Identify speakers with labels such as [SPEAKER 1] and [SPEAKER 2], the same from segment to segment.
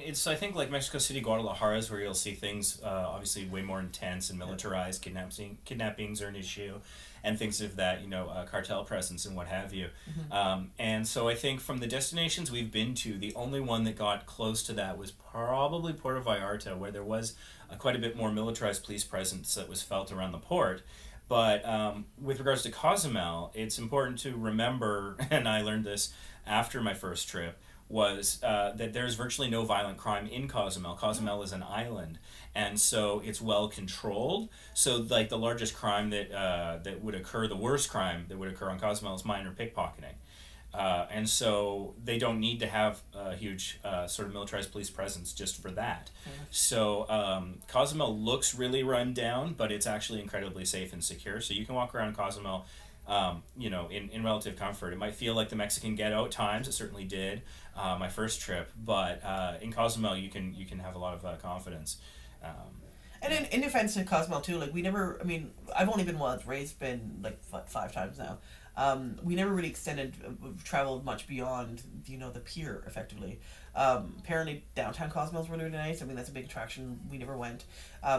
[SPEAKER 1] It's, I think, like Mexico City, Guadalajara is where you'll see things obviously way more intense and militarized. Kidnappings are an issue, and things of that, cartel presence and what have you.
[SPEAKER 2] Mm-hmm.
[SPEAKER 1] And so I think from the destinations we've been to, the only one that got close to that was probably Puerto Vallarta, where there was quite a bit more militarized police presence that was felt around the port. But with regards to Cozumel, it's important to remember, and I learned this after my first trip, was that there's virtually no violent crime in Cozumel. Cozumel is an island, and so it's well controlled. So, like, the largest crime that would occur, the worst crime that would occur on Cozumel is minor pickpocketing. And so they don't need to have a huge sort of militarized police presence just for that. So Cozumel looks really run down, but it's actually incredibly safe and secure. So you can walk around Cozumel, in relative comfort. It might feel like the Mexican ghetto at times. It certainly did my first trip, but in Cozumel you can have a lot of confidence. Um,
[SPEAKER 2] And
[SPEAKER 1] yeah.
[SPEAKER 2] in defense in Cozumel too, like we never. I mean, I've only been once. Ray's been like five times now. We never really extended, traveled much beyond the pier effectively. Apparently downtown Cozumel is really, really nice. I mean that's a big attraction. We never went.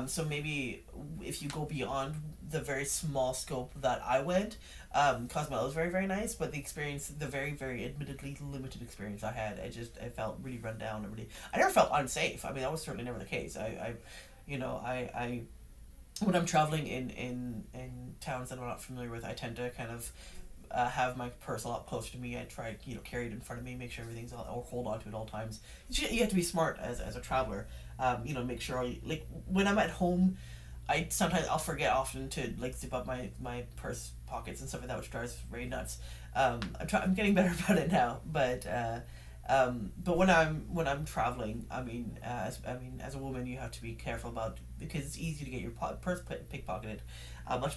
[SPEAKER 2] So maybe if you go beyond the very small scope that I went, Cozumel is very, very nice. But the experience, the very, very admittedly limited experience I had, I felt really run down and really. I never felt unsafe. I mean that was certainly never the case. I when I'm traveling in towns that I'm not familiar with, I tend to kind of have my purse a lot closer to me. I try carry it in front of me, make sure everything's or hold on to it at all times. You have to be smart as a traveler. Make sure like when I'm at home, I'll forget often to like zip up my purse pockets and stuff like that, which drives Ray nuts. I'm getting better about it now, but when I'm traveling, as a woman, you have to be careful about because it's easy to get your purse pickpocketed,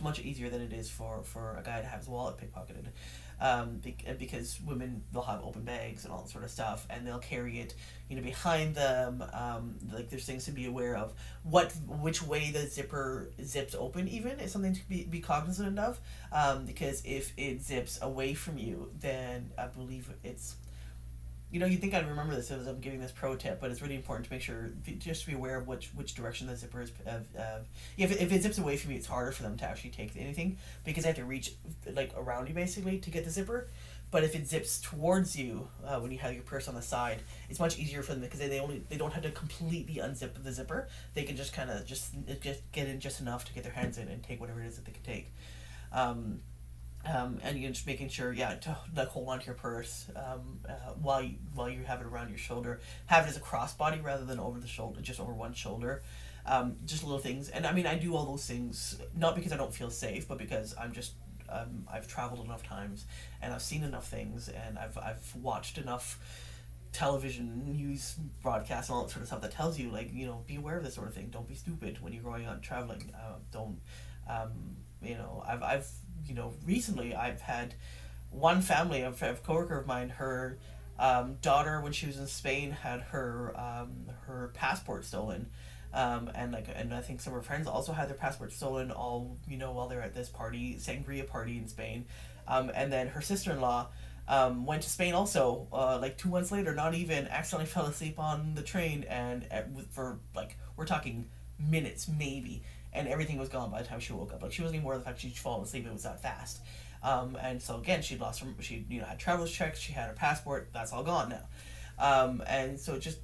[SPEAKER 2] much easier than it is for a guy to have his wallet pickpocketed, because women they'll have open bags and all that sort of stuff, and they'll carry it, behind them. Like there's things to be aware of. Which way the zipper zips open even is something to be cognizant of, because if it zips away from you, then I believe it's you'd think I'd remember this as I'm giving this pro tip, but it's really important to make sure, just to be aware of which direction the zipper is. If it zips away from you, it's harder for them to actually take anything because they have to reach like around you basically to get the zipper. But if it zips towards you when you have your purse on the side, it's much easier for them because they don't have to completely unzip the zipper. They can just kind of just get in just enough to get their hands in and take whatever it is that they can take. And you're just making sure, to like hold on to your purse while you have it around your shoulder. Have it as a crossbody rather than over the shoulder, just over one shoulder. Just little things, and I mean, I do all those things not because I don't feel safe, but because I've traveled enough times, and I've seen enough things, and I've watched enough television news broadcasts and all that sort of stuff that tells you like be aware of this sort of thing. Don't be stupid when you're going out traveling. Don't I've recently I've had one family of a coworker of mine. Her daughter, when she was in Spain, had her passport stolen, and I think some of her friends also had their passports stolen. All while they're at this sangria party in Spain, and then her sister-in-law went to Spain also. Like 2 months later, not even accidentally fell asleep on the train, and for like we're talking minutes maybe, and everything was gone by the time she woke up. Like she wasn't even aware of the fact she'd fallen asleep. It was that fast. And so again, she'd lost her. She had traveler's checks. She had her passport. That's all gone now. And so just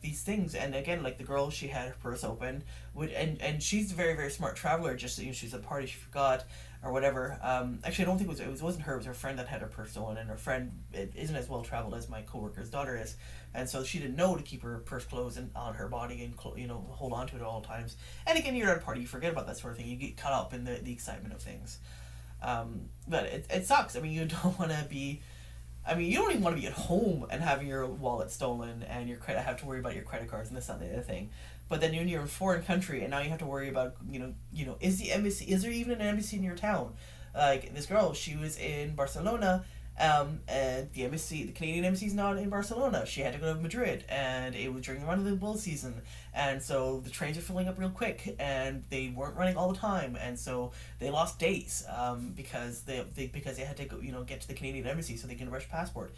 [SPEAKER 2] these things, and again, like the girl, she had her purse open, and she's a very, very smart traveler. Just she's at a party, she forgot or whatever. Actually, I don't think it wasn't her. It was her friend that had her purse stolen, and her friend isn't as well traveled as my coworker's daughter is, and so she didn't know to keep her purse closed and on her body and hold on to it at all times. And again, you're at a party, you forget about that sort of thing. You get caught up in the excitement of things. But it sucks. I mean, you don't want to be. I mean, you don't even want to be at home and having your wallet stolen and your credit have to worry about your credit cards and this and the other thing. But then you're in a foreign country and now you have to worry about is there even an embassy in your town? Like this girl, she was in Barcelona, and the Canadian embassy's not in Barcelona. She had to go to Madrid, and it was during the run of the bull season, and so the trains are filling up real quick, and they weren't running all the time, and so they lost days because they had to go get to the Canadian embassy so they can rush passport.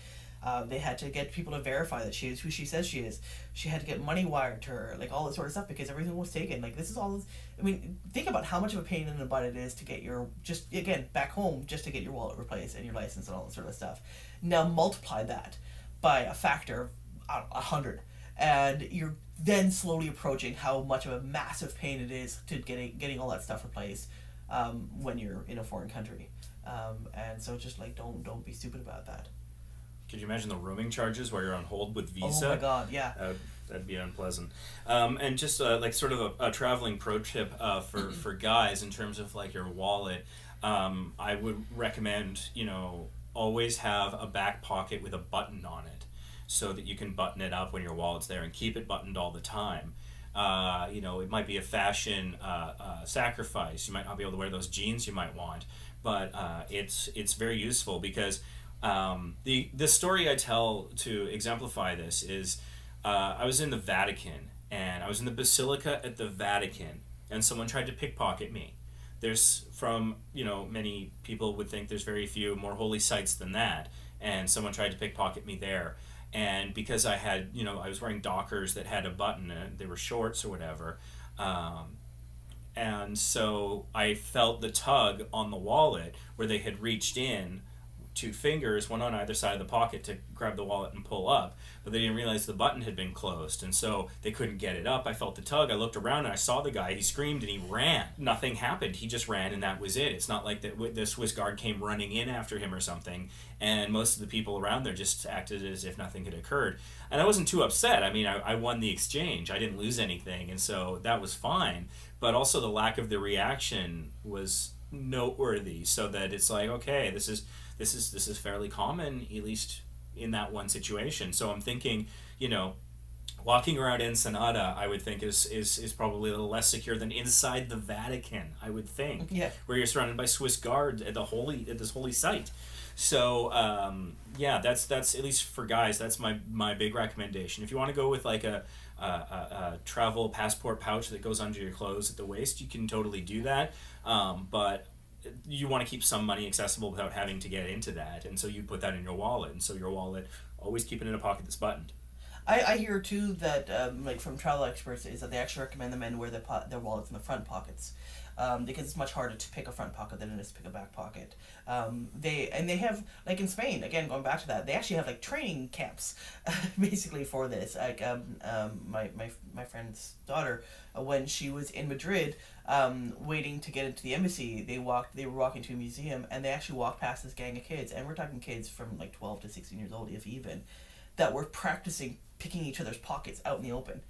[SPEAKER 2] They had to get people to verify that she is who she says she is. She had to get money wired to her, like all this sort of stuff, because everything was taken. Like this is all. I mean, think about how much of a pain in the butt it is to get your just again back home just to get your wallet replaced and your license and all that sort of stuff. Now multiply that by a factor of 100, and you're then slowly approaching how much of a massive pain it is to getting all that stuff replaced when you're in a foreign country. And so just like don't be stupid about that.
[SPEAKER 1] Could you imagine the roaming charges where you're on hold with Visa?
[SPEAKER 2] Oh my god, yeah.
[SPEAKER 1] That'd be unpleasant. And just like sort of a traveling pro tip for guys in terms of like your wallet. I would recommend, always have a back pocket with a button on it, so that you can button it up when your wallet's there and keep it buttoned all the time. It might be a fashion sacrifice. You might not be able to wear those jeans you might want, but it's very useful because the story I tell to exemplify this is I was in the Vatican, and I was in the Basilica at the Vatican, and someone tried to pickpocket me. There's many people would think there's very few more holy sites than that, and someone tried to pickpocket me there. And because I had, I was wearing Dockers that had a button, and they were shorts or whatever, and so I felt the tug on the wallet where they had reached in, two fingers, one on either side of the pocket, to grab the wallet and pull up, but they didn't realize the button had been closed, and so they couldn't get it up. I felt the tug. I looked around and I saw the guy. He screamed and he ran. Nothing happened. He just ran, and that was it. It's not like the Swiss guard came running in after him or something, and most of the people around there just acted as if nothing had occurred. And I wasn't too upset. I mean, I won the exchange. I didn't lose anything, and so that was fine. But also the lack of the reaction was noteworthy, so that it's like, okay, this is fairly common, at least in that one situation. So I'm thinking, walking around Ensenada, I would think is probably a little less secure than inside the Vatican, I would think,
[SPEAKER 2] Yeah.
[SPEAKER 1] where you're surrounded by Swiss guards at this holy site. So that's at least for guys. That's my big recommendation. If you want to go with like a travel passport pouch that goes under your clothes at the waist, you can totally do that. But you want to keep some money accessible without having to get into that, and so you put that in your wallet, and so your wallet, always keep it in a pocket that's buttoned.
[SPEAKER 2] I hear too that like from travel experts is that they actually recommend the men wear their wallets in the front pockets, because it's much harder to pick a front pocket than it is to pick a back pocket. They have, like in Spain, again going back to that, they actually have like training camps basically for this. Like my friend's daughter, when she was in Madrid, waiting to get into the embassy, they were walking to a museum, and they actually walked past this gang of kids, and we're talking kids from like 12 to 16 years old, if even, that were practicing picking each other's pockets out in the open.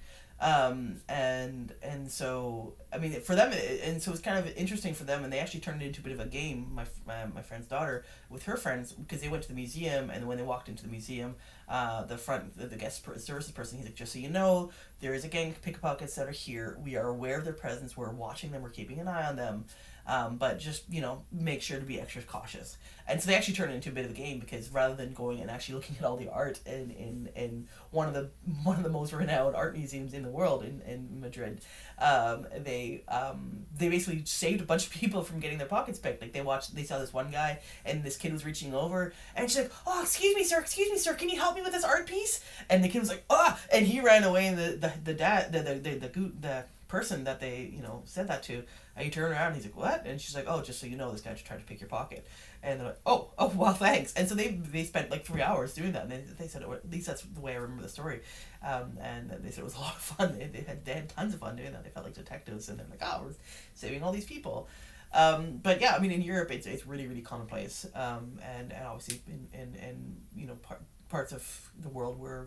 [SPEAKER 2] And so I mean for them, and so it's kind of interesting for them, and they actually turned it into a bit of a game. My friend's daughter with her friends, because they went to the museum, and when they walked into the museum, the guest services person, he's like, just so you know, there is a gang of pickpockets that are here. We are aware of their presence. We're watching them. We're keeping an eye on them. But just make sure to be extra cautious. And so they actually turned it into a bit of a game, because rather than going and actually looking at all the art in one of the most renowned art museums in the world in Madrid, they basically saved a bunch of people from getting their pockets picked. Like they saw this one guy, and this kid was reaching over, and she's like, "Oh, excuse me, sir, can you help me with this art piece?" And the kid was like, "Ah!" And he ran away, and the person that they said that to, and he turned around and he's like, "What?" And she's like, "Oh, just so you know, this guy tried to pick your pocket." And they're like, oh well, thanks. And so they spent like 3 hours doing that, and they said, at least that's the way I remember the story, and they said it was a lot of fun. They had tons of fun doing that. They felt like detectives, and they're like, "Oh, we're saving all these people." But yeah, I mean, in Europe it's really, really commonplace, and obviously in parts of the world where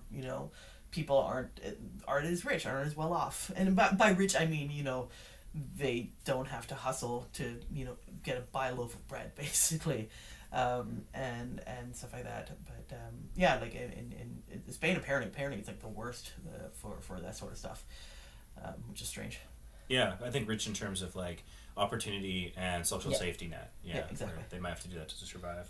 [SPEAKER 2] people aren't as rich, aren't as well off, and by rich I mean they don't have to hustle to buy a loaf of bread basically, and stuff like that. But yeah, like in Spain, apparently it's like the worst for that sort of stuff, which is strange.
[SPEAKER 1] Yeah, I think rich in terms of like opportunity and social safety net. Yeah,
[SPEAKER 2] exactly.
[SPEAKER 1] They might have to do that to survive.